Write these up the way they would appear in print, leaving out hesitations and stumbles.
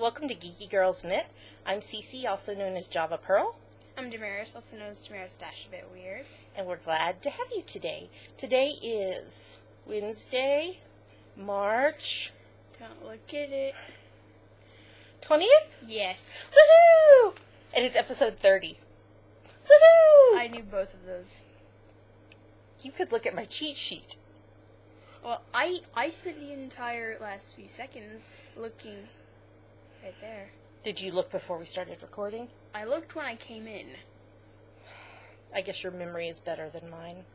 Welcome to Geeky Girls Knit. I'm Cece, also known as Java Pearl. I'm Damaris, also known as Damaris Dash a Bit Weird. And we're glad to have you today. Today is Wednesday, March... Don't look at it. 20th? Yes. Woohoo! And it's episode 30. Woohoo! I knew both of those. You could look at my cheat sheet. Well, I spent the entire last few seconds looking right there. Did you look before we started recording? I looked when I came in. I guess your memory is better than mine.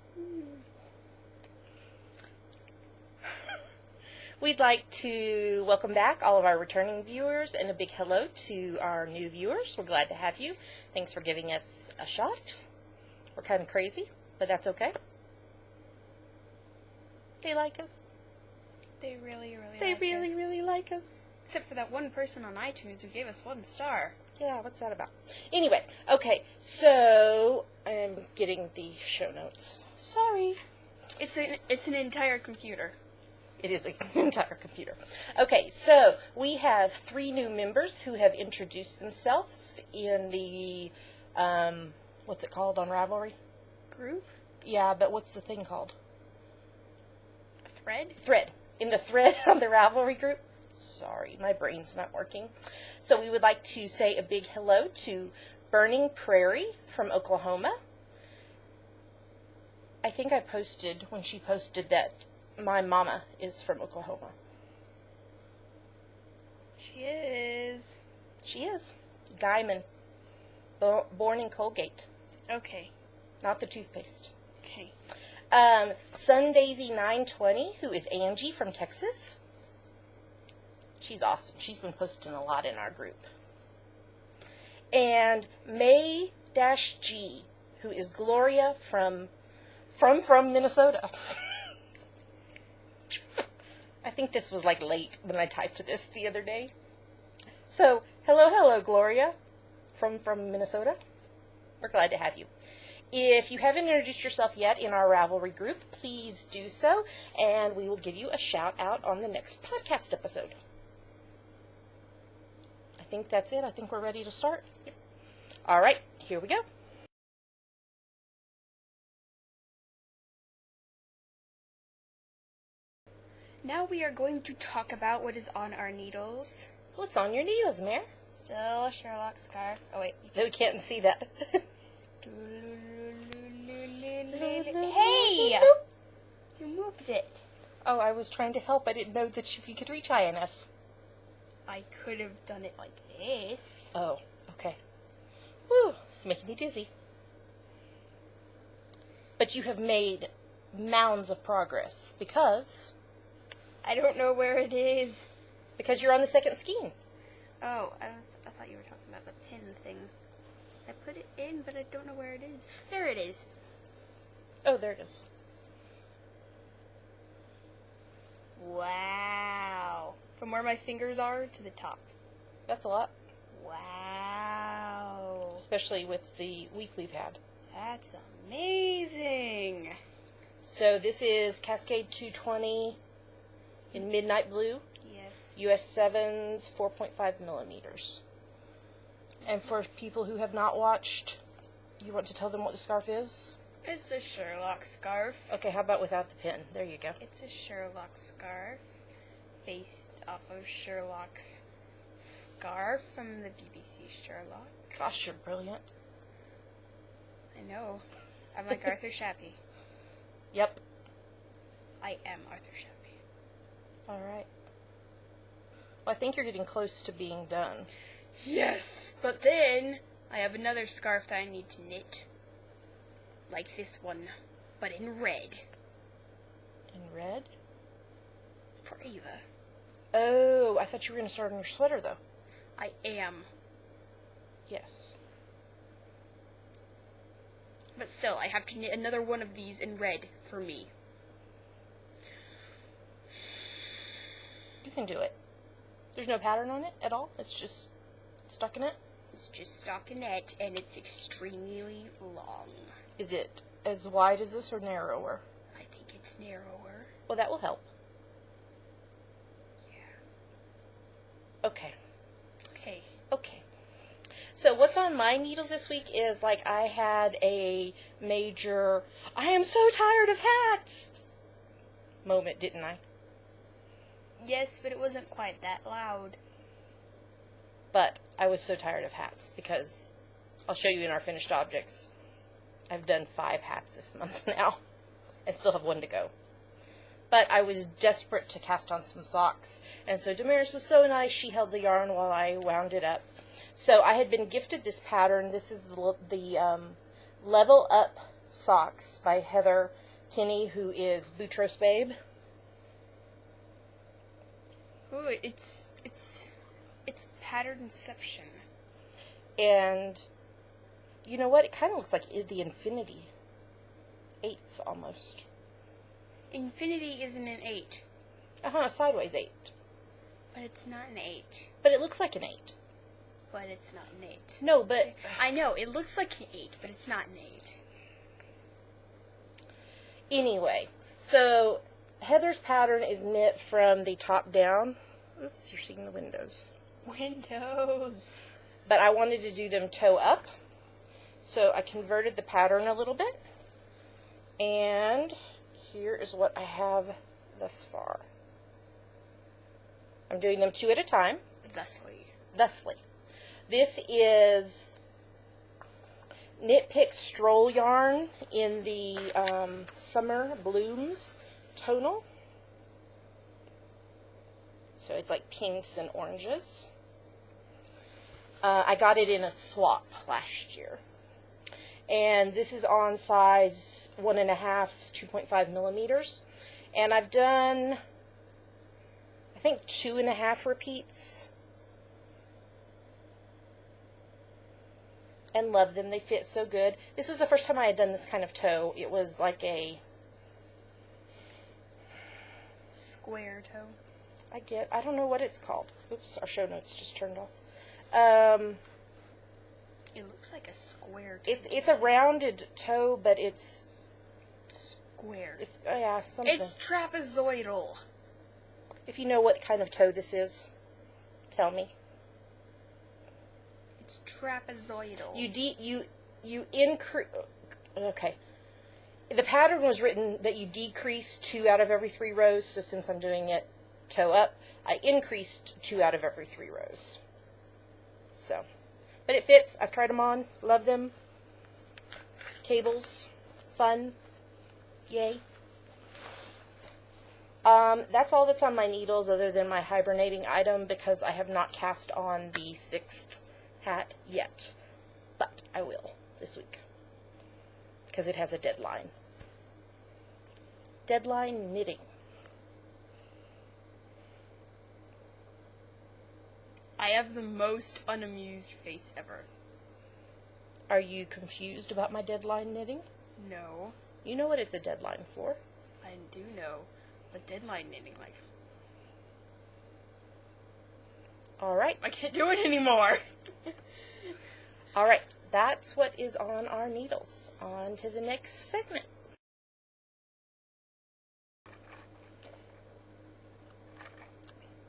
We'd like to welcome back all of our returning viewers and a big hello to our new viewers. We're glad to have you. Thanks for giving us a shot. We're kind of crazy, but that's okay. They like us. They really really like us. Except for that one person on iTunes who gave us 1 star. Yeah, what's that about? Anyway, okay, so I'm getting the show notes. Sorry. It's an entire computer. It is an entire computer. Okay, so we have 3 new members who have introduced themselves in the, what's it called on Ravelry? Group? Yeah, but what's the thing called? A thread? Thread. In the thread on the Ravelry group. Sorry, my brain's not working. So we would like to say a big hello to Burning Prairie from Oklahoma. I think I posted, when she posted, that my mama is from Oklahoma. She is. She is. Guyman. Born in Colgate. Okay. Not the toothpaste. Okay. Sundaisy920, who is Angie from Texas. She's awesome. She's been posting a lot in our group. And May-G, who is Gloria from Minnesota. I think this was like late when I typed this the other day. So, hello, Gloria from Minnesota. We're glad to have you. If you haven't introduced yourself yet in our Ravelry group, please do so, and we will give you a shout out on the next podcast episode. I think that's it. I think we're ready to start. Yep. All right, here we go. Now we are going to talk about what is on our needles. What's on your needles, Mare? Still a Sherlock scarf. Oh, wait. We can't see that. Hey! You moved it. Oh, I was trying to help. I didn't know that if you could reach high enough. I could have done it like this. Oh, okay. Whew, it's making me dizzy. But you have made mounds of progress because... I don't know where it is. Because you're on the second skein. Oh, I thought you were talking about the pin thing. I put it in, but I don't know where it is. There it is. Oh, there it is. Wow. From where my fingers are to the top. That's a lot. Wow. Especially with the week we've had. That's amazing. So this is Cascade 220 in Midnight Blue. Yes. US 7s, 4.5 millimeters. And for people who have not watched, you want to tell them what the scarf is? It's a Sherlock scarf. Okay, how about without the pin? There you go. It's a Sherlock scarf based off of Sherlock's scarf from the BBC Sherlock. Gosh, you're brilliant. I know. I'm like Arthur Shappy. Yep. I am Arthur Shappy. All right. Well, I think you're getting close to being done. Yes, but then I have another scarf that I need to knit. Like this one, but in red. In red? For Ava. Oh, I thought you were going to start on your sweater, though. I am. Yes. But still, I have to knit another one of these in red for me. You can do it. There's no pattern on it at all? It's just stockinette? It's just stockinette, and it's extremely long. Is it as wide as this or narrower? I think it's narrower. Well, that will help. Yeah. Okay. Okay. So what's on my needles this week is, like, I had a major, I am so tired of hats moment, didn't I? Yes, but it wasn't quite that loud. But I was so tired of hats because I'll show you in our finished objects. I've done 5 hats this month now and still have 1 to go. But I was desperate to cast on some socks. And so Damaris was so nice. She held the yarn while I wound it up. So I had been gifted this pattern. This is the Level Up Socks by Heather Kinney, who is Boutros Babe. Ooh, it's patternception. And you know what? It kind of looks like the Infinity 8s almost. Infinity isn't an 8. A sideways 8. But it's not an 8. But it looks like an 8. But it's not an 8. No, but I know, it looks like an 8, but it's not an 8. Anyway, so Heather's pattern is knit from the top down. Oops, you're seeing the windows. Windows. But I wanted to do them toe up. So I converted the pattern a little bit. And here is what I have thus far. I'm doing them 2 at a time. Thusly. This is Knit Pick Stroll yarn in the Summer Blooms tonal. So it's like pinks and oranges. I got it in a swap last year. And this is on size 1.5's 2.5 millimeters. And I've done, I think, 2.5 repeats. And love them. They fit so good. This was the first time I had done this kind of toe. It was like a square toe. I don't know what it's called. Oops, our show notes just turned off. It looks like a square toe. It's a rounded toe, but it's square. It's yeah, something. It's trapezoidal. If you know what kind of toe this is, tell me. It's trapezoidal. You increase. Okay. The pattern was written that you decrease 2 out of every 3 rows. So since I'm doing it toe up, I increased 2 out of every 3 rows. So, but it fits. I've tried them on. Love them. Cables, fun. Yay. That's all that's on my needles, other than my hibernating item, because I have not cast on the 6th hat yet, but I will this week because it has a deadline. Deadline knitting. I have the most unamused face ever. Are you confused about my deadline knitting? No. You know what it's a deadline for. I do know, but deadline knitting, like... Alright. I can't do it anymore. Alright, that's what is on our needles. On to the next segment.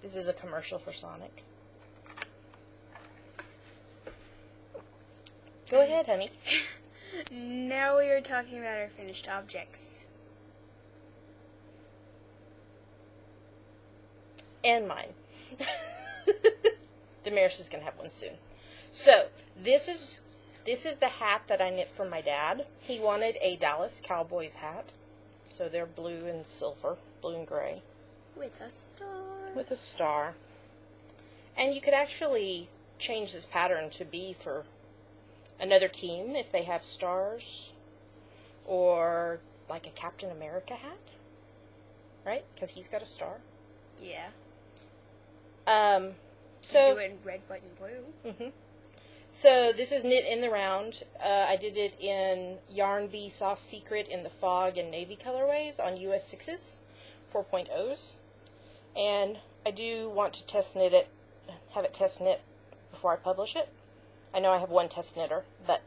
This is a commercial for Sonic. Go ahead, honey. Now we are talking about our finished objects. And mine. Damaris is going to have one soon. So, this is the hat that I knit for my dad. He wanted a Dallas Cowboys hat. So they're blue and silver, blue and gray. With a star. With a star. And you could actually change this pattern to be for another team if they have stars. Or like a Captain America hat. Right? Because he's got a star. Yeah. So do it in red, white, and blue. Mm-hmm. So this is knit in the round. I did it in Yarn Bee Soft Secret in the fog and navy colorways on US 6s, 4.0s. And I do want to test knit it, have it test knit before I publish it. I know I have one test knitter, but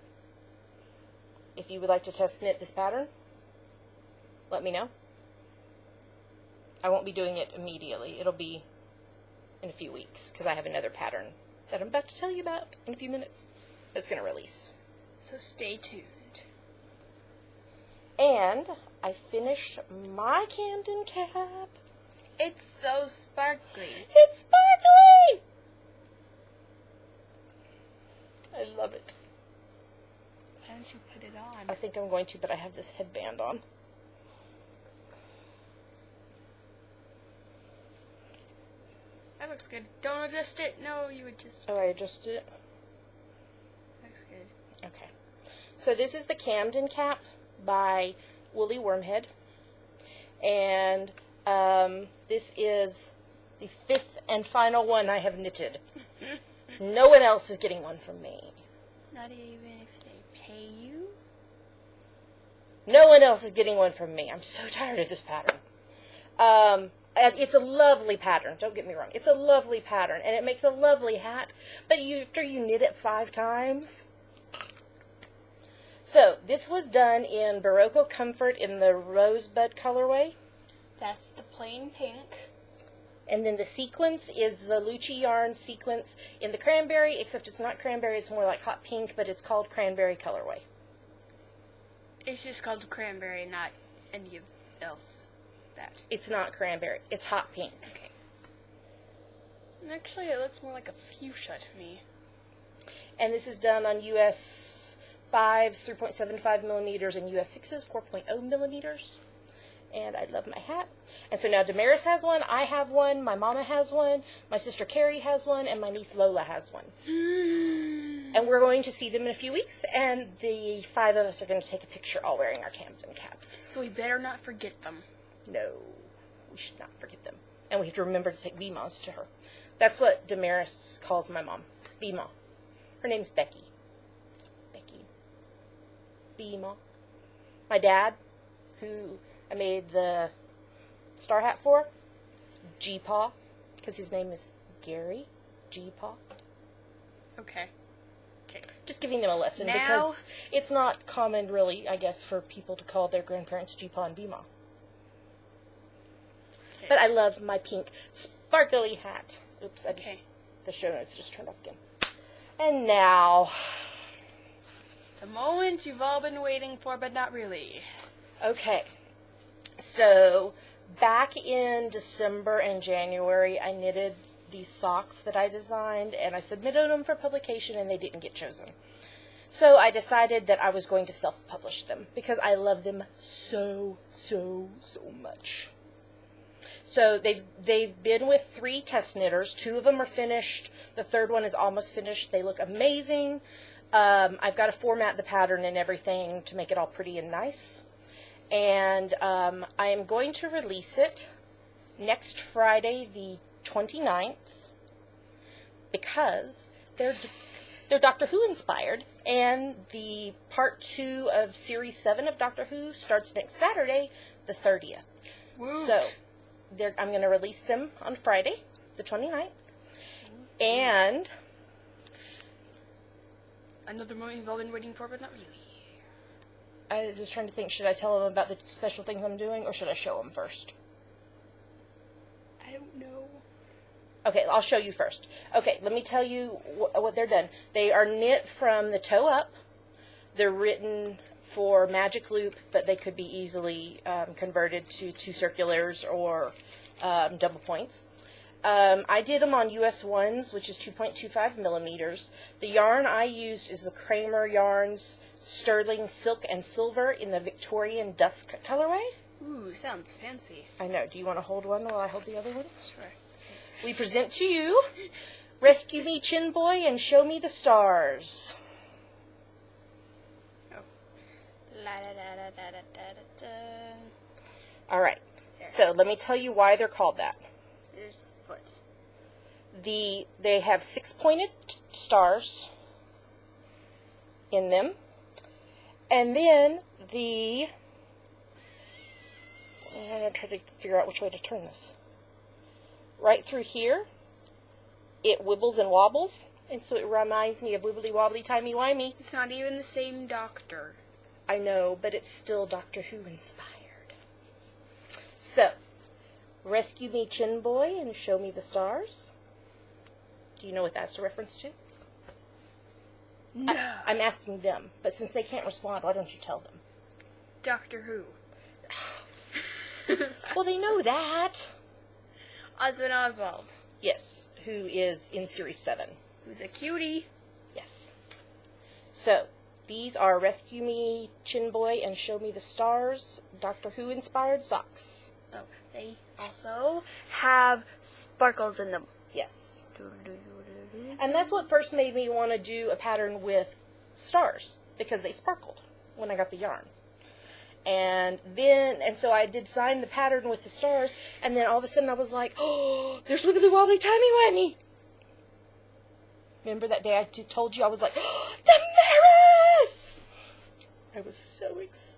if you would like to test knit this pattern, let me know. I won't be doing it immediately. It'll be in a few weeks because I have another pattern that I'm about to tell you about in a few minutes that's going to release. So stay tuned. And I finished my Camden cap. It's so sparkly. It's sparkly! I love it. Why don't you put it on? I think I'm going to, but I have this headband on. That looks good. Don't adjust it. No, you adjust it. Oh, I adjusted it? Looks good. Okay. So this is the Camden cap by Woolly Wormhead. And this is the 5th and final one I have knitted. No one else is getting one from me. Not even if they pay you? No one else is getting one from me. I'm so tired of this pattern. It's a lovely pattern. Don't get me wrong. It's a lovely pattern, and it makes a lovely hat. But after you knit it 5 times. So this was done in Barocco Comfort in the Rosebud colorway. That's the plain pink. And then the sequence is the Lucci yarn sequence in the cranberry, except it's not cranberry, it's more like hot pink, but it's called cranberry colorway. It's just called cranberry, not any else. That. It's not cranberry, it's hot pink. Okay. And actually, it looks more like a fuchsia to me. And this is done on US 5s, 3.75 millimeters, and US 6s, 4.0 millimeters. And I love my hat. And so now Damaris has one, I have one, my mama has one, my sister Carrie has one, and my niece Lola has one. And we're going to see them in a few weeks, and the 5 of us are going to take a picture all wearing our Camden caps. So we better not forget them. No, we should not forget them. And we have to remember to take Beema's to her. That's what Damaris calls my mom, Beema. Her name's Becky. Becky. Beema. My dad, who I made the star hat for, G-Paw, because his name is Gary G-Paw. Okay. Okay. Just giving them a lesson, Now, because it's not common, really, I guess, for people to call their grandparents G-Paw and Beema. okay. But I love my pink sparkly hat. Oops, Okay. The show notes just turned off again. And now, The moment you've all been waiting for, but not really. okay. So, back in December and January, I knitted these socks that I designed, and I submitted them for publication, and they didn't get chosen. So I decided that I was going to self-publish them, because I love them so, so, so much. So they've been with 3 test knitters. 2 of them are finished. The 3rd one is almost finished. They look amazing. I've got to format the pattern and everything to make it all pretty and nice. And I am going to release it next Friday, the 29th, because they're Doctor Who inspired, and the part 2 of Series 7 of Doctor Who starts next Saturday, the 30th. Woot. So I'm going to release them on Friday, the 29th, and Another moment you've all been waiting for, but not really. I was trying to think, should I tell them about the special things I'm doing, or should I show them first? I don't know. Okay, I'll show you first. Okay, let me tell you what they're done. They are knit from the toe up. They're written for magic loop, but they could be easily converted to 2 circulars or double points. I did them on US 1s, which is 2.25 millimeters. The yarn I used is the Kramer Yarns Sterling Silk and Silver in the Victorian Dusk colorway. Ooh, sounds fancy. I know. Do you want to hold one while I hold the other one? Sure. We present to you, Rescue Me, Chin Boy, and Show Me the Stars. Oh. La da da da da da da da. All right. So let me tell you why they're called that. There's the foot. They have 6 pointed stars in them. And then I'm going to try to figure out which way to turn this. Right through here, it wibbles and wobbles, and so it reminds me of wibbly wobbly timey wimey. It's not even the same doctor. I know, but it's still Doctor Who inspired. So, Rescue Me, Chin Boy, and Show Me the Stars. Do you know what that's a reference to? No. I'm asking them, but since they can't respond, why don't you tell them? Doctor Who. Well, they know that. Oswald. Yes, who is in Series 7. Who's a cutie. Yes. So, these are Rescue Me, Chin Boy, and Show Me the Stars, Doctor Who inspired socks. Oh, they also have sparkles in them. Yes. And that's what first made me want to do a pattern with stars, because they sparkled when I got the yarn. And so I did sign the pattern with the stars, and then all of a sudden I was like, oh, there's Wiggly Wobbly Timey-Wimey! Remember that day I told you? I was like, oh, Damaris! I was so excited.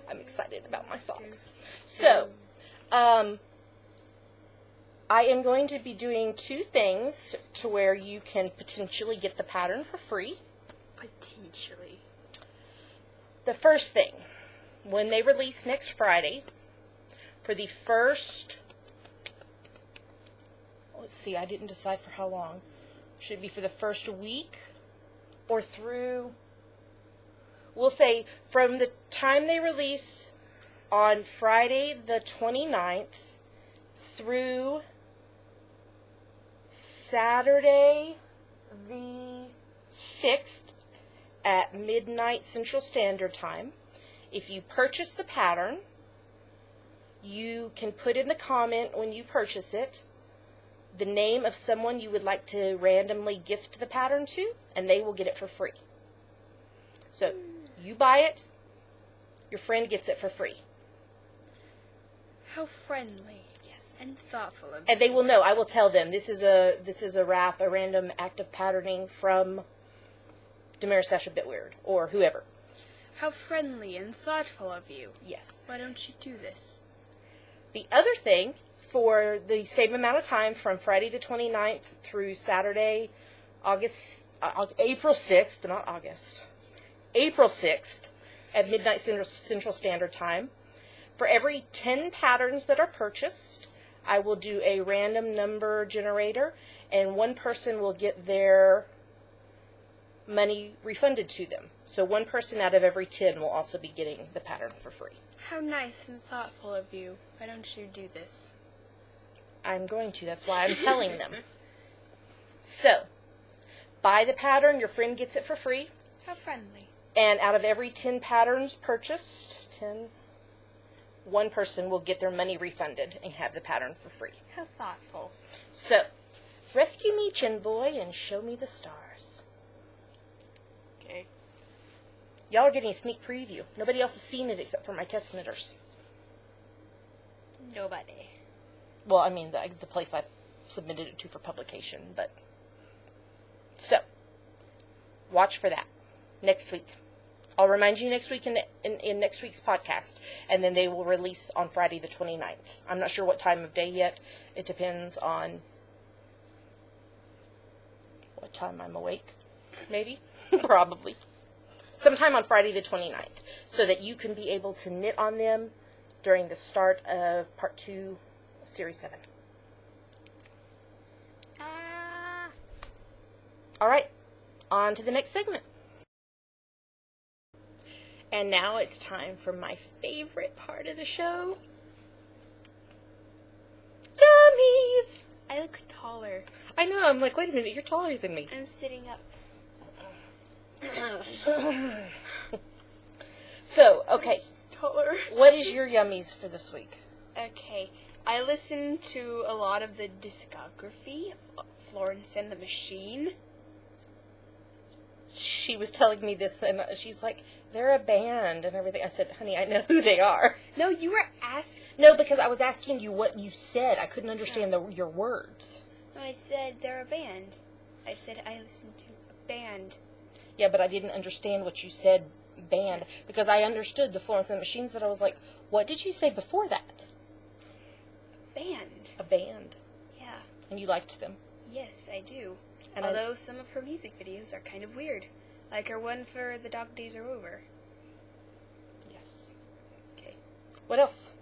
I'm excited about my socks. So, I am going to be doing 2 things to where you can potentially get the pattern for free. Potentially. The first thing, when they release next Friday, for the first, let's see, I didn't decide for how long. Should it be for the first week or through, we'll say from the time they release on Friday the 29th through Saturday the 6th at midnight Central Standard Time. If you purchase the pattern, you can put in the comment when you purchase it the name of someone you would like to randomly gift the pattern to, and they will get it for free. So, you buy it, your friend gets it for free. How friendly. Yes. And thoughtful of And they will know. I will tell them this is a wrap, a random act of patterning from Damaris Sasha Bitweird or whoever. How friendly and thoughtful of you. Yes. Why don't you do this? The other thing, for the same amount of time from Friday the 29th through Saturday, April 6th, not August, April 6th at midnight Central Standard Time, for every 10 patterns that are purchased, I will do a random number generator, and one person will get their money refunded to them. So one person out of every 10 will also be getting the pattern for free. How nice and thoughtful of you. Why don't you do this? I'm going to. That's why I'm telling them. So, buy the pattern. Your friend gets it for free. How friendly. And out of every 10 patterns purchased, one person will get their money refunded and have the pattern for free. How thoughtful. So, rescue me, Chin Boy, and show me the stars. Okay. Y'all are getting a sneak preview. Nobody else has seen it except for my test knitters. Nobody. Well, I mean, the place I submitted it to for publication, but... So, watch for that next week. I'll remind you next week in next week's podcast, and then they will release on Friday the 29th. I'm not sure what time of day yet. It depends on what time I'm awake, maybe, probably. Sometime on Friday the 29th, so that you can be able to knit on them during the start of Part 2, Series 7. All right, on to the next segment. And now it's time for my favorite part of the show. Yummies! I look taller. I know, I'm like, wait a minute, you're taller than me. I'm sitting up. So, okay. Taller. What is your yummies for this week? Okay. I listened to a lot of the discography of Florence and the Machine. She was telling me this, and she's like, they're a band and everything. I said, honey, I know who they are. No, you were asking. No, because I was asking you what you said. I couldn't understand your words. No, I said they're a band. I said I listened to a band. Yeah, but I didn't understand what you said, band, because I understood the Florence and the Machines, but I was like, what did you say before that? Band. A band. Yeah. And you liked them. Yes, I do. And although some of her music videos are kind of weird. Like her one for The Dog Days Are Over. Yes. Okay. What else?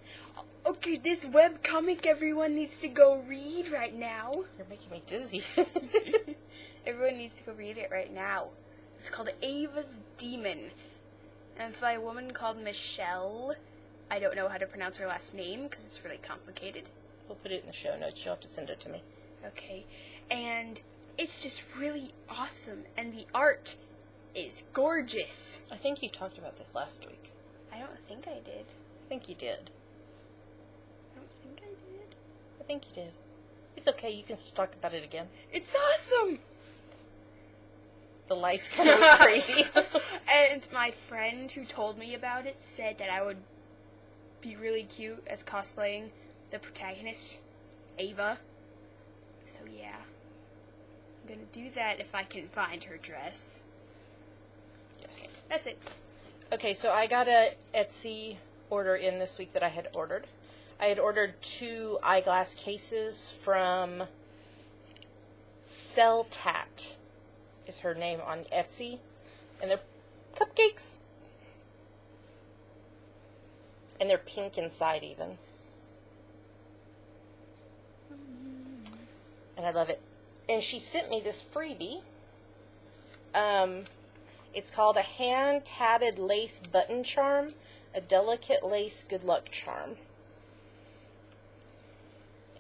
Okay, this webcomic everyone needs to go read right now. You're making me dizzy. Everyone needs to go read it right now. It's called Ava's Demon. And it's by a woman called Michelle. I don't know how to pronounce her last name because it's really complicated. We'll put it in the show notes. You'll have to send it to me. Okay. And it's just really awesome. And the art is gorgeous. I think you talked about this last week. I don't think I did. I think you did. I don't think I did. I think you did. It's okay. You can still talk about it again. It's awesome! The lights kind of look crazy. And my friend who told me about it said that I would be really cute as cosplaying the protagonist, Ava. So yeah. I'm gonna do that if I can find her dress. Yes. Okay, that's it. Okay, so I got a Etsy order in this week that I had ordered. I had ordered 2 eyeglass cases from Celtat, is her name on Etsy, and they're cupcakes. And they're pink inside even. And I love it. And she sent me this freebie. It's called a hand-tatted lace button charm, a delicate lace good luck charm.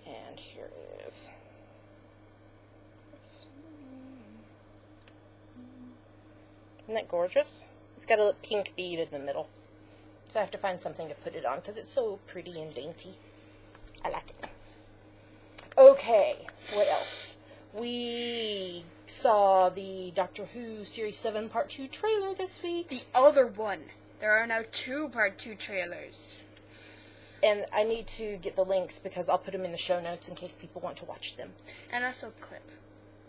And here it is. Isn't that gorgeous? It's got a pink bead in the middle. So I have to find something to put it on because it's so pretty and dainty. I like it. Okay, what else? We saw the Doctor Who Series 7 Part 2 trailer this week. The other one. There are now 2 Part 2 trailers. And I need to get the links because I'll put them in the show notes in case people want to watch them. And also clip.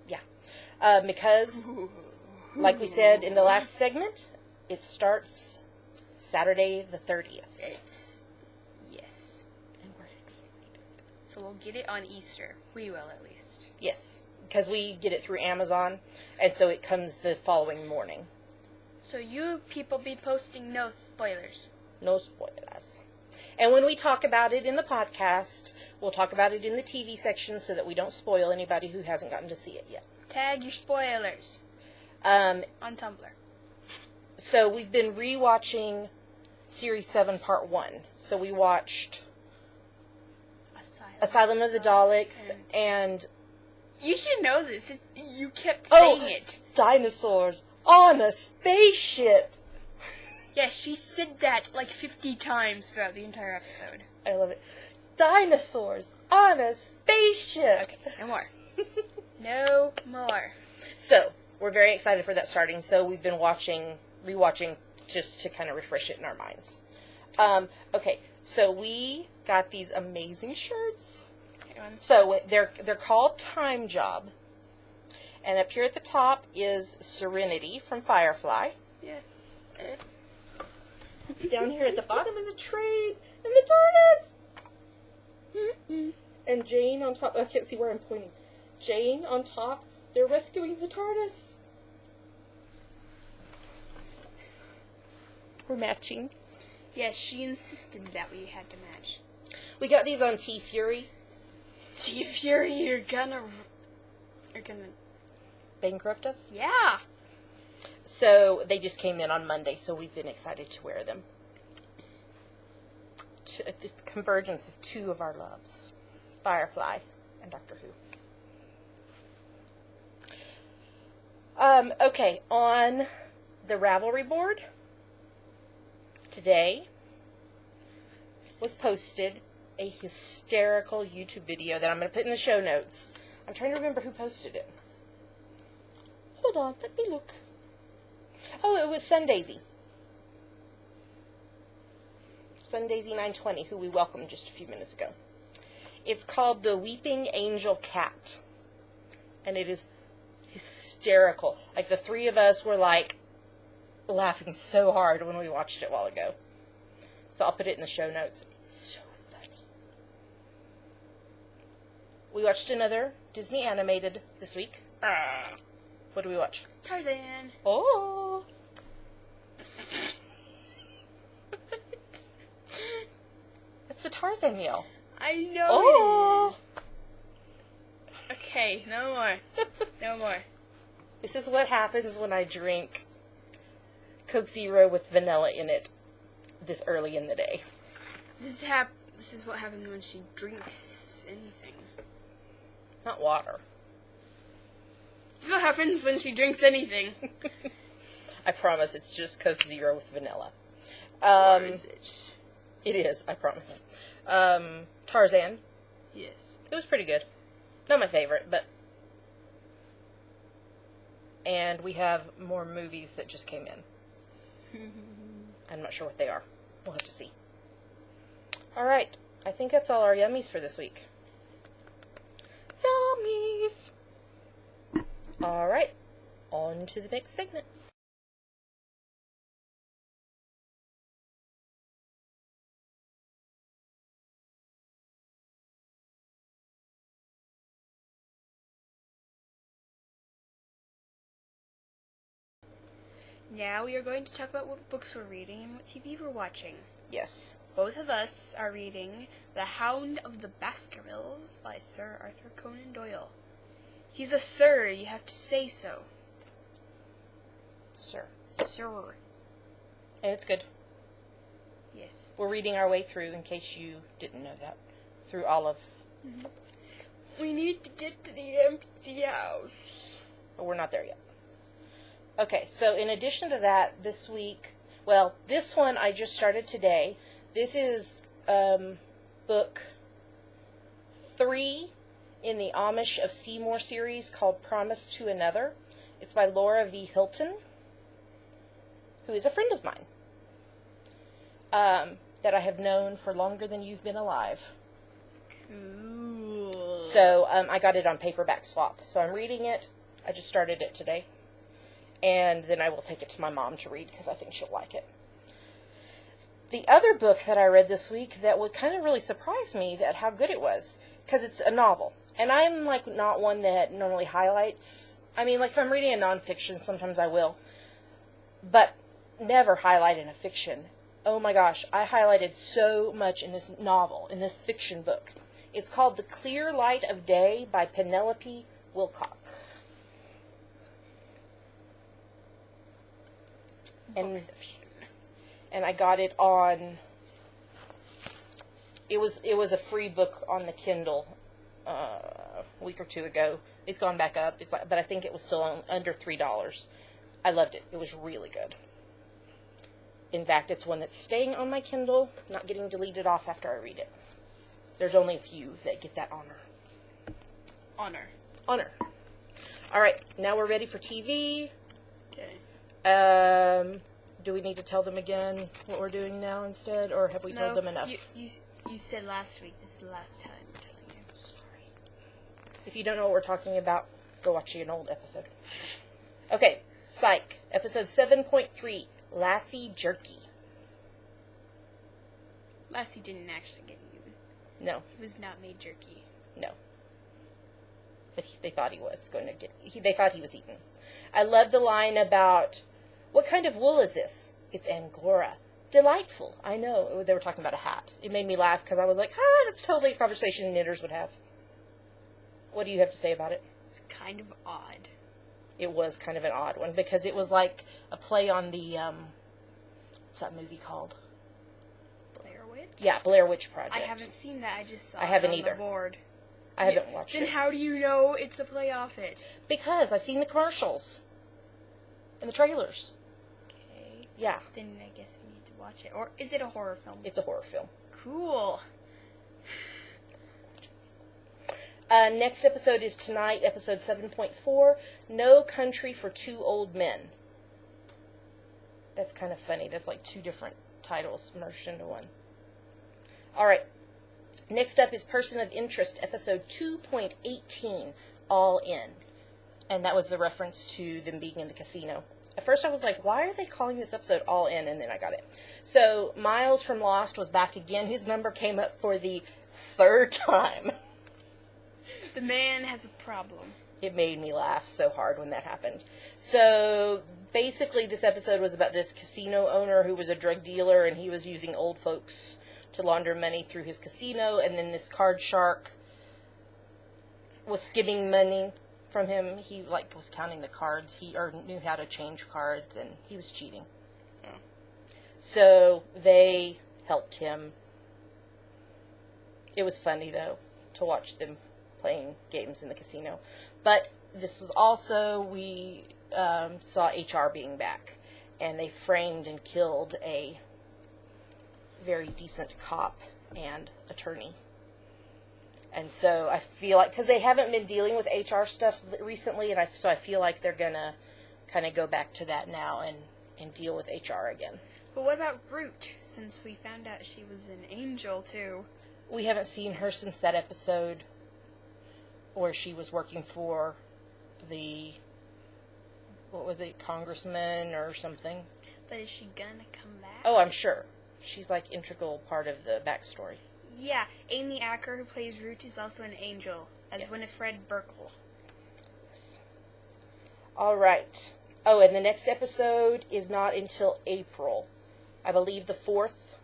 Yeah. Because, like we said in the last segment, it starts Saturday the 30th. Yes. And we're excited. So we'll get it on Easter. We will, at least. Yes, because we get it through Amazon, and so it comes the following morning. So you people be posting no spoilers. No spoilers. And when we talk about it in the podcast, we'll talk about it in the TV section so that we don't spoil anybody who hasn't gotten to see it yet. Tag your spoilers. On Tumblr. So we've been rewatching Series 7 Part 1. So we watched Asylum of the Daleks and... You should know this. You kept saying it. Dinosaurs on a spaceship. Yes, she said that like 50 times throughout the entire episode. I love it. Dinosaurs on a spaceship. Okay, no more. No more. So, we're very excited for that starting. So, we've been rewatching just to kind of refresh it in our minds. Okay, so we got these amazing shirts. So, they're called Time Job. And up here at the top is Serenity from Firefly. Yeah. Down here at the bottom is a train and the TARDIS. And Jane on top. I can't see where I'm pointing. Jane on top. They're rescuing the TARDIS. We're matching. Yes, she insisted that we had to match. We got these on T-Fury. T-Fury, you're gonna bankrupt us? Yeah. So they just came in on Monday, so we've been excited to wear them. The convergence of 2 of our loves, Firefly and Doctor Who. Okay, on the Ravelry board today was posted a hysterical YouTube video that I'm going to put in the show notes. I'm trying to remember who posted it. Hold on, let me look. Oh, it was Sundaisy. Sundaisy 920, who we welcomed just a few minutes ago. It's called The Weeping Angel Cat. And it is hysterical. Like, the 3 of us were, like, laughing so hard when we watched it a while ago. So I'll put it in the show notes. It's so funny. We watched another Disney animated this week. What do we watch? Tarzan. Oh! It's the Tarzan Tarzan meal. I know Oh! it is. Okay, no more. No more. This is what happens when I drink Coke Zero with vanilla in it this early in the day. This is what happens when she drinks anything. Not water. This is what happens when she drinks anything. I promise it's just Coke Zero with vanilla. Or is it? It is, I promise. Tarzan. Yes. It was pretty good. Not my favorite, but... And we have more movies that just came in. I'm not sure what they are. We'll have to see. Alright, I think that's all our yummies for this week. Yummies! Alright, on to the next segment. Now we are going to talk about what books we're reading and what TV we're watching. Yes. Both of us are reading The Hound of the Baskervilles by Sir Arthur Conan Doyle. He's a sir, you have to say so. Sir. Sir. And it's good. Yes. We're reading our way through, in case you didn't know that, through all of... We need to get to the empty house. But we're not there yet. Okay, so in addition to that, this week... Well, this one I just started today. This is book 3 in the Amish of Seymour series called Promise to Another. It's by Laura V. Hilton, who is a friend of mine that I have known for longer than you've been alive. Cool. So I got it on paperback swap. So I'm reading it. I just started it today. And then I will take it to my mom to read because I think she'll like it. The other book that I read this week that would kind of really surprise me at how good it was, because it's a novel. And I'm like not one that normally highlights. I mean, like if I'm reading a nonfiction, sometimes I will. But never highlight in a fiction. Oh my gosh, I highlighted so much in this novel, in this fiction book. It's called The Clear Light of Day by Penelope Wilcock. And I got it on, it was a free book on the Kindle a week or two ago. It's gone back up, but I think it was still under $3. I loved it. It was really good. In fact, it's one that's staying on my Kindle, not getting deleted off after I read it. There's only a few that get that honor. Honor. All right, now we're ready for TV. Okay. Do we need to tell them again what we're doing now instead, or have we told them enough? You said last week. This is the last time I'm telling you. Sorry. If you don't know what we're talking about, go watch an old episode. Okay, Psych, episode 7.3, Lassie Jerky. Lassie didn't actually get eaten. No. He was not made jerky. No. But they thought he was going to get... They thought he was eaten. I love the line about... What kind of wool is this? It's Angora. Delightful. I know. They were talking about a hat. It made me laugh because I was like, that's totally a conversation knitters would have. What do you have to say about it? It's kind of odd. It was kind of an odd one because it was like a play on the, what's that movie called? Blair Witch? Yeah, Blair Witch Project. I haven't seen that. I just saw I haven't it on either. the board. I haven't watched it. Then how do you know it's a play off it? Because I've seen the commercials. And the trailers. Okay. Yeah. Then I guess we need to watch it. Or is it a horror film? It's a horror film. Cool. Next episode is tonight, episode 7.4, No Country for Two Old Men. That's kind of funny. That's like two different titles merged into one. Alright. Next up is Person of Interest, episode 2.18, All In. And that was the reference to them being in the casino. At first I was like, why are they calling this episode All In? And then I got it. So, Miles from Lost was back again. His number came up for the third time. The man has a problem. It made me laugh so hard when that happened. So, basically this episode was about this casino owner who was a drug dealer, and he was using old folks to launder money through his casino, and then this card shark was skimming money from him. He was counting the cards. He knew how to change cards, and he was cheating. Oh. So they helped him. It was funny though to watch them playing games in the casino. But this was also, we saw HR being back, and they framed and killed a very decent cop and attorney. And so I feel like, because they haven't been dealing with HR stuff recently, and so I feel like they're going to kind of go back to that now and deal with HR again. But what about Root, since we found out she was an angel, too? We haven't seen her since that episode where she was working for the, what was it, congressman or something. But is she gonna come back? Oh, I'm sure. She's like integral part of the backstory. Yeah, Amy Acker, who plays Root, is also an angel, as Yes. Winifred Burkle. Yes. All right. Oh, and the next episode is not until April. I believe the 4th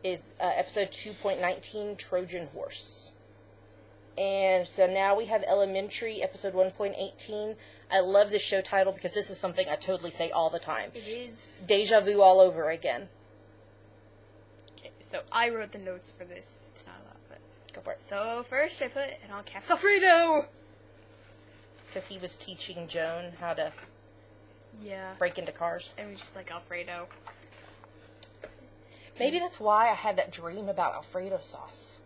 is episode 2.19, Trojan Horse. And so now we have Elementary, episode 1.18. I love this show title because this is something I totally say all the time. It is. Deja vu all over again. Okay, so I wrote the notes for this. It's not a lot, but... Go for it. So first I put in all caps, Alfredo! Because he was teaching Joan how to Yeah. break into cars. And we just like Alfredo. Maybe that's why I had that dream about Alfredo sauce.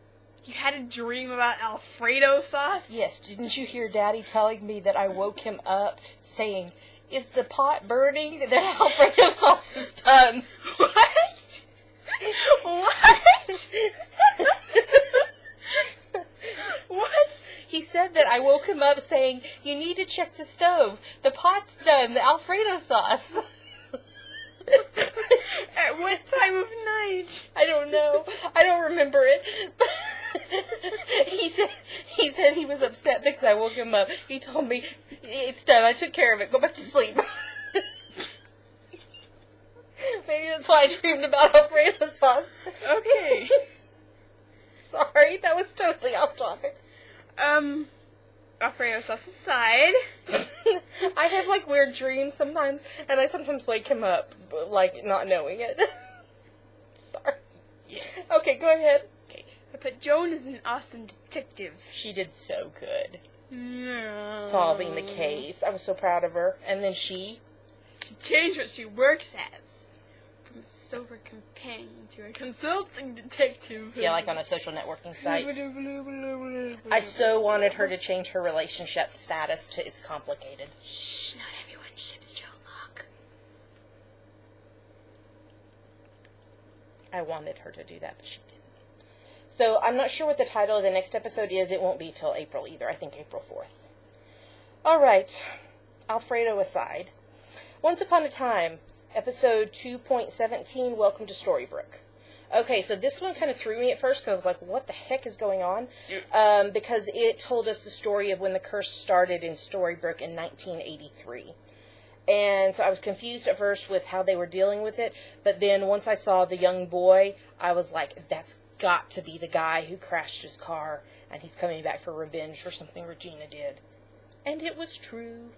You had a dream about Alfredo sauce? Yes, didn't you hear Daddy telling me that I woke him up saying, "Is the pot burning? That Alfredo sauce is done." What? What? What? He said that I woke him up saying, "You need to check the stove. The pot's done. The Alfredo sauce." At what time of night? I don't know. I don't remember it. He said he was upset because I woke him up. He told me, "It's done. I took care of it. Go back to sleep." Maybe that's why I dreamed about Alfredo sauce. Okay. Sorry, that was totally off topic. Alfredo sauce aside. I have like weird dreams sometimes, and I sometimes wake him up like not knowing it. Sorry. Yes. Okay, go ahead. Okay. I put Joan is an awesome detective. She did so good Yeah. solving the case. I was so proud of her. And then she changed what she works as. From a sober companion to a consulting detective. yeah, like on a social networking site. I so wanted her to change her relationship status to "it's complicated." Shh, not everyone ships Joe Locke. I wanted her to do that, but she didn't. So I'm not sure what the title of the next episode is. It won't be till April either. I think April 4th. All right. Alfredo aside. Once Upon a Time, episode 2.17, Welcome to Storybrooke. Okay, so this one kind of threw me at first because I was like, what the heck is going on? Because it told us the story of when the curse started in Storybrooke in 1983. And so I was confused at first with how they were dealing with it, but then once I saw the young boy, I was like, that's got to be the guy who crashed his car, and he's coming back for revenge for something Regina did. And it was true.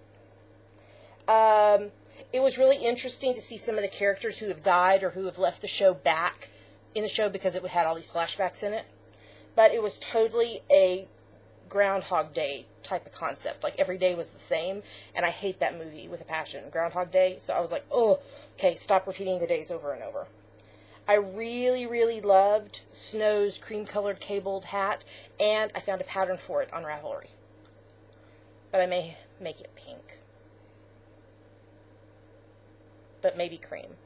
It was really interesting to see some of the characters who have died or who have left the show back in the show because it had all these flashbacks in it. But it was totally a Groundhog Day type of concept. Like, every day was the same, and I hate that movie with a passion, Groundhog Day. So I was like, oh, okay, stop repeating the days over and over. I really, really loved Snow's cream-colored cabled hat, and I found a pattern for it on Ravelry. But I may make it pink. But maybe cream,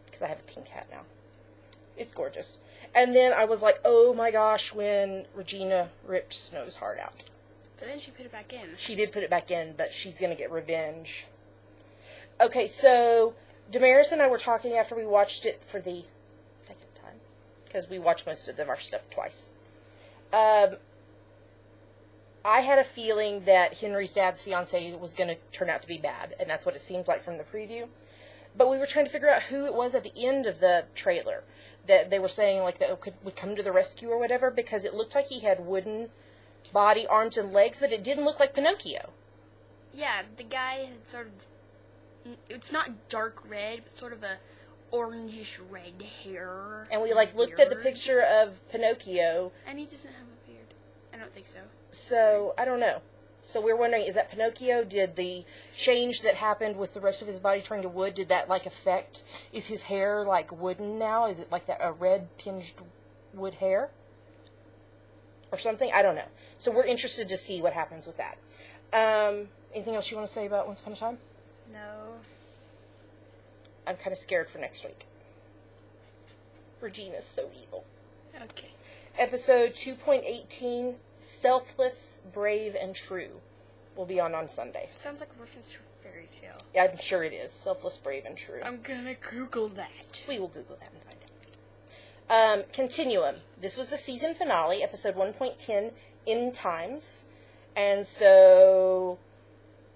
because I have a pink hat now. It's gorgeous. And then I was like, oh my gosh, when Regina ripped Snow's heart out. But then she put it back in. She did put it back in, but she's going to get revenge. Okay, so Damaris and I were talking after we watched it for the second time, because we watched most of our stuff twice. I had a feeling that Henry's dad's fiancé was going to turn out to be bad, and that's what it seems like from the preview. But we were trying to figure out who it was at the end of the trailer that they were saying, like, that would come to the rescue or whatever, because it looked like he had wooden body, arms, and legs, but it didn't look like Pinocchio. Yeah, the guy had sort of, it's not dark red, but sort of a orangish red hair. And we, like, looked at the picture of Pinocchio. And he doesn't have a beard. I don't think so. So, I don't know. So we're wondering, is that Pinocchio? Did the change that happened with the rest of his body turning to wood, did that, like, affect, is his hair, like, wooden now? Is it, like, that a red-tinged wood hair? Or something? I don't know. So we're interested to see what happens with that. Anything else you want to say about Once Upon a Time? No. I'm kind of scared for next week. Regina's so evil. Okay. Episode 2.18, Selfless, Brave, and True, will be on Sunday. Sounds like a reference to a fairy tale. Yeah, I'm sure it is. Selfless, Brave, and True. I'm gonna Google that. We will Google that and find out. Continuum. This was the season finale, episode 1.10, End Times. And so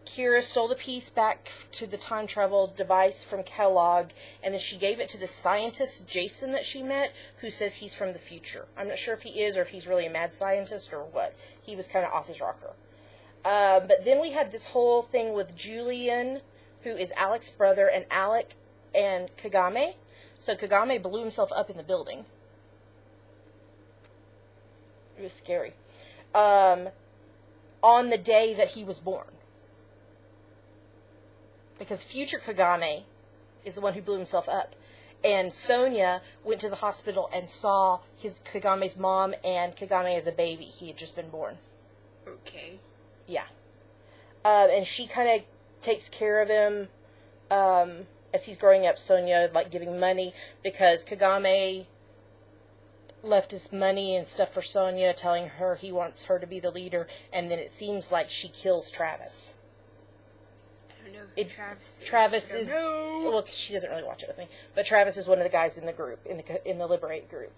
Kira stole the piece back to the time travel device from Kellogg, and then she gave it to the scientist, Jason, that she met, who says he's from the future. I'm not sure if he is or if he's really a mad scientist or what. He was kind of off his rocker. But then we had this whole thing with Julian, who is Alec's brother, and Alec and Kagame. So Kagame blew himself up in the building. It was scary. On the day that he was born. Because future Kagame is the one who blew himself up. And Sonia went to the hospital and saw Kagame's mom and Kagame as a baby. He had just been born. Okay. Yeah. And she kind of takes care of him as he's growing up. Sonia, like, giving money because Kagame left his money and stuff for Sonia, telling her he wants her to be the leader. And then it seems like she kills Travis. Travis is well, she doesn't really watch it with me, but Travis is one of the guys in the group, in the Liberate group.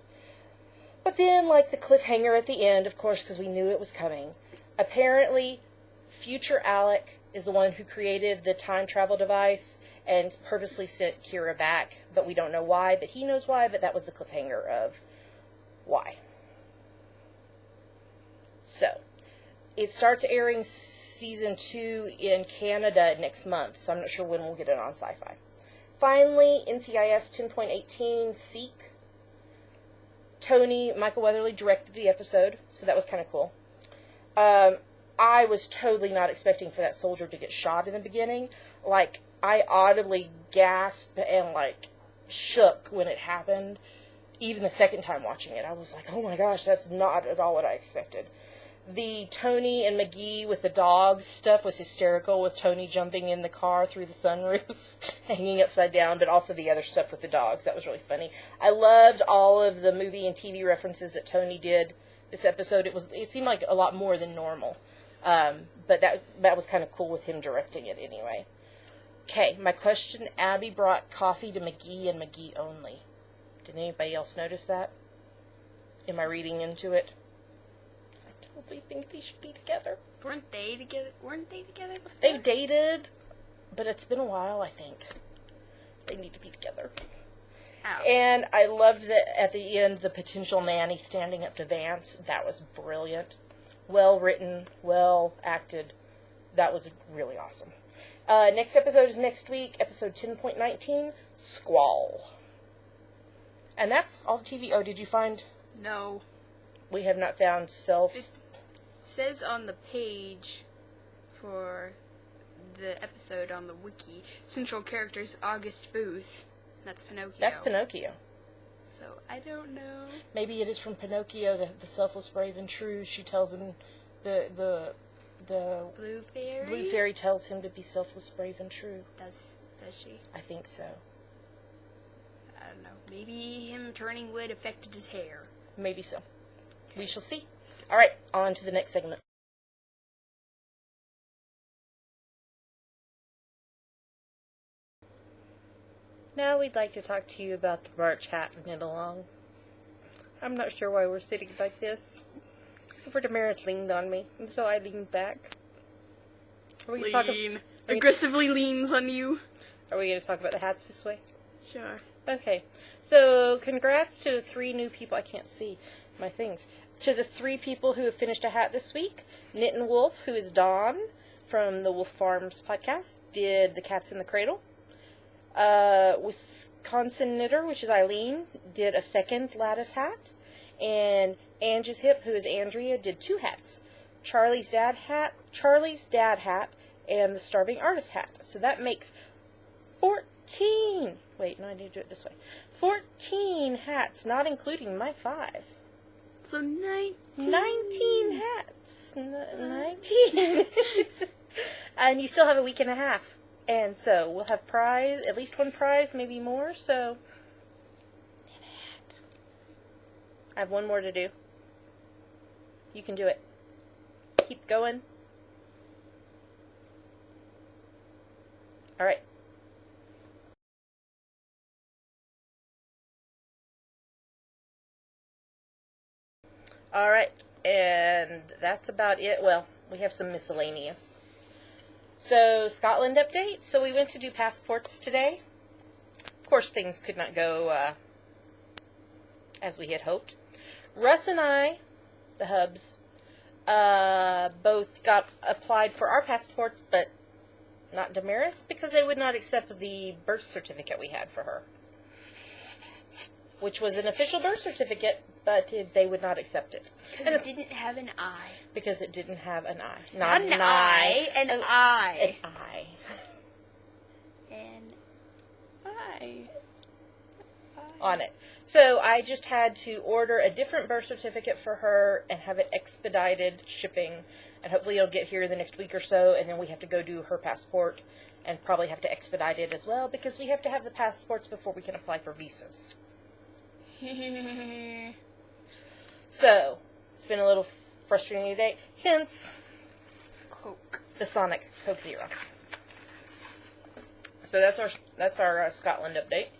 But then, like, the cliffhanger at the end, of course, because we knew it was coming. Apparently, future Alec is the one who created the time travel device and purposely sent Kira back, but we don't know why. But he knows why. But that was the cliffhanger of why. So it starts airing season 2 in Canada next month, so I'm not sure when we'll get it on Sci-Fi. Finally, NCIS 10.18, Seek. Michael Weatherly directed the episode, so that was kind of cool. I was totally not expecting for that soldier to get shot in the beginning. Like, I audibly gasped and, like, shook when it happened. Even the second time watching it, I was like, oh my gosh, that's not at all what I expected. The Tony and McGee with the dogs stuff was hysterical, with Tony jumping in the car through the sunroof, hanging upside down, but also the other stuff with the dogs. That was really funny. I loved all of the movie and TV references that Tony did this episode. It seemed like a lot more than normal. But that was kind of cool with him directing it anyway. Okay, my question, Abby brought coffee to McGee and McGee only. Did anybody else notice that? Am I reading into it? I totally think they should be together. Weren't they together before? They dated, but it's been a while, I think. They need to be together. Ow. And I loved that at the end, the potential nanny standing up to Vance. That was brilliant. Well written, well acted. That was really awesome. Next episode is next week, episode 10.19, Squall. And that's all the TV. Oh, did you find? No. We have not found Self. It says on the page for the episode on the wiki, central characters August Booth. That's Pinocchio. That's Pinocchio. So, I don't know. Maybe it is from Pinocchio, the selfless, brave, and true. She tells him, the Blue Fairy? Blue Fairy tells him to be selfless, brave, and true. Does she? I think so. I don't know. Maybe him turning wood affected his hair. Maybe so. We shall see. Alright, on to the next segment. Now we'd like to talk to you about the March hat knit along. I'm not sure why we're sitting like this. Except for Damaris leaned on me, and so I leaned back. Aggressively leans on you. Are we going to talk about the hats this way? Sure. Okay. So, congrats to the 3 new people. I can't see my things. To the 3 people who have finished a hat this week. Knit and Wolf, who is Dawn from the Wolf Farms podcast, did the Cats in the Cradle. Wisconsin Knitter, which is Eileen, did a 2nd lattice hat. And Angie's Hip, who is Andrea, did 2 hats. Charlie's Dad hat, and the Starving Artist hat. So that makes 14. Wait, no, I need to do it this way. 14 hats, not including my 5. So 19. 19 hats. 19. And you still have a week and a half. And so we'll have prize, at least 1 prize, maybe more. So I have 1 more to do. You can do it. Keep going. All right. All right, and that's about it. Well, we have some miscellaneous. So, Scotland update. So, we went to do passports today. Of course, things could not go as we had hoped. Russ and I, the hubs, both got applied for our passports, but not Damaris, because they would not accept the birth certificate we had for her. Which was an official birth certificate, but they would not accept it. Because it didn't have an I. Because it didn't have an I. Not an I, an I. An I. An I. On it. So I just had to order a different birth certificate for her and have it expedited shipping. And hopefully it'll get here in the next week or so. And then we have to go do her passport and probably have to expedite it as well, because we have to have the passports before we can apply for visas. So, it's been a little frustrating today. Hence, Coke. The Sonic Coke Zero. So that's our Scotland update.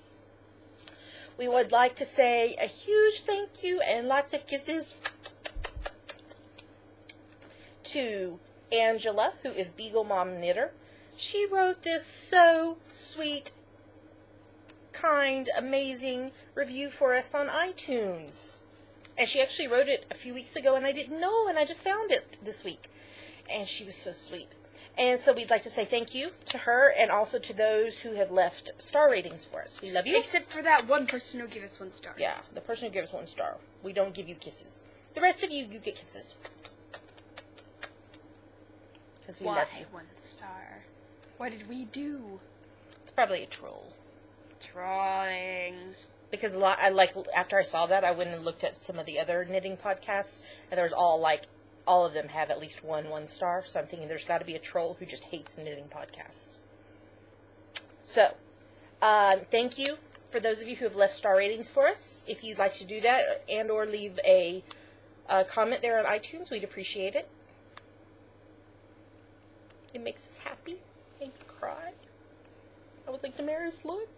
We would like to say a huge thank you and lots of kisses to Angela, who is Beagle Mom Knitter. She wrote this so sweet, kind, amazing review for us on iTunes. And she actually wrote it a few weeks ago, and I didn't know, and I just found it this week. And she was so sweet. And so we'd like to say thank you to her, and also to those who have left star ratings for us. We love you. Except for that one person who gave us 1 star. Yeah, the person who gave us 1 star. We don't give you kisses. The rest of you, you get kisses. Because we love you. 1 star? What did we do? It's probably a troll. Trolling. Because after I saw that, I went and looked at some of the other knitting podcasts, and there's all of them have at least 1 star, so I'm thinking there's got to be a troll who just hates knitting podcasts. So, thank you for those of you who have left star ratings for us. If you'd like to do that and or leave a comment there on iTunes, we'd appreciate it. It makes us happy. Make me cry. I was like, Damaris, look.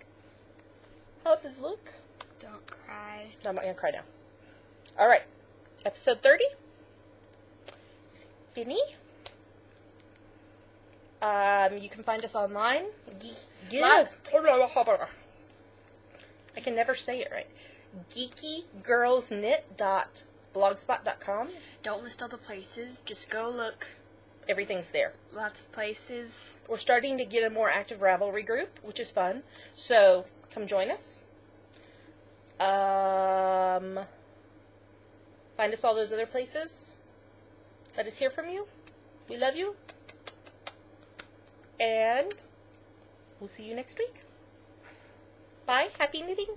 How does this look? Don't cry. No, I'm not going to cry now. All right. Episode 30. Finny. You can find us online. I can never say it right. geekygirlsknit.blogspot.com. Don't list all the places. Just go look. Everything's there. Lots of places. We're starting to get a more active Ravelry group, which is fun. So, come join us. Find us all those other places. Let us hear from you. We love you. And we'll see you next week. Bye. Happy knitting.